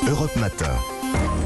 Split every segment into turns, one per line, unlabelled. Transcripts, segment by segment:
Europe Matin.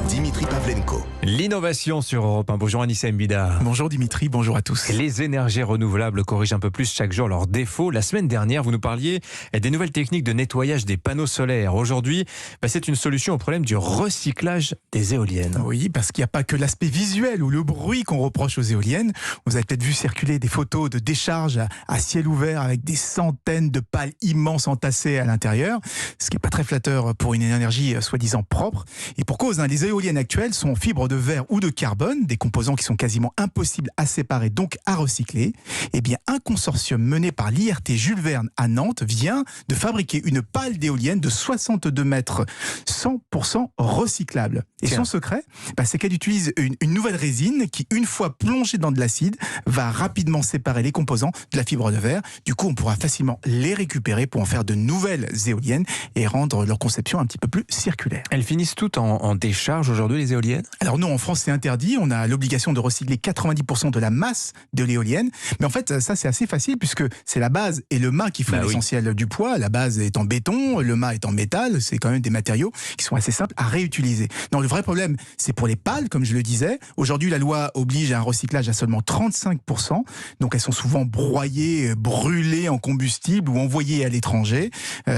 Dimitri Pavlenko.
L'innovation sur Europe 1. Bonjour Anissa Mbida.
Bonjour Dimitri, bonjour à tous.
Les énergies renouvelables corrigent un peu plus chaque jour leurs défauts. La semaine dernière, vous nous parliez des nouvelles techniques de nettoyage des panneaux solaires. Aujourd'hui, c'est une solution au problème du recyclage des éoliennes.
Oui, parce qu'il n'y a pas que l'aspect visuel ou le bruit qu'on reproche aux éoliennes. Vous avez peut-être vu circuler des photos de décharges à ciel ouvert avec des centaines de pales immenses entassées à l'intérieur, ce qui n'est pas très flatteur pour une énergie soi-disant propre. Et pour cause, les éoliennes actuelles sont en fibre de verre ou de carbone, des composants qui sont quasiment impossibles à séparer, donc à recycler. Eh bien, un consortium mené par l'IRT Jules Verne à Nantes vient de fabriquer une pale d'éolienne de 62 mètres, 100% recyclable. Et son secret, c'est qu'elle utilise une nouvelle résine qui, une fois plongée dans de l'acide, va rapidement séparer les composants de la fibre de verre. Du coup, on pourra facilement les récupérer pour en faire de nouvelles éoliennes et rendre leur conception un petit peu plus circulaire.
Elles finissent toutes en décharge aujourd'hui, les éoliennes ?
Alors non, en France, c'est interdit. On a l'obligation de recycler 90% de la masse de l'éolienne. Mais en fait, ça, c'est assez facile puisque c'est la base et le mât qui font l'essentiel du poids. La base est en béton, le mât est en métal. C'est quand même des matériaux qui sont assez simples à réutiliser. Non, le vrai problème, c'est pour les pales, comme je le disais. Aujourd'hui, la loi oblige à un recyclage à seulement 35%. Donc, elles sont souvent broyées, brûlées en combustible ou envoyées à l'étranger.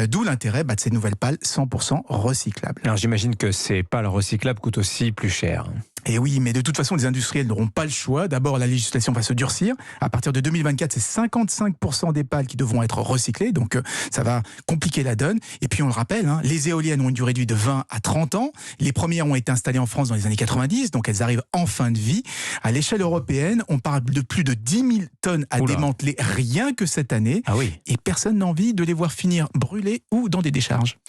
D'où l'intérêt de ces nouvelles pales 100% recyclables.
Alors, j'imagine que ces pales recyclables coûtent aussi plus cher.
Et oui, mais de toute façon, les industriels n'auront pas le choix. D'abord, la législation va se durcir. À partir de 2024, c'est 55% des pales qui devront être recyclées. Donc, ça va compliquer la donne. Et puis, on le rappelle, les éoliennes ont une durée de vie de 20 à 30 ans. Les premières ont été installées en France dans les années 90, donc elles arrivent en fin de vie. À l'échelle européenne, on parle de plus de 10 000 tonnes à démanteler rien que cette année.
Ah oui.
Et personne n'a envie de les voir finir brûlées ou dans des décharges.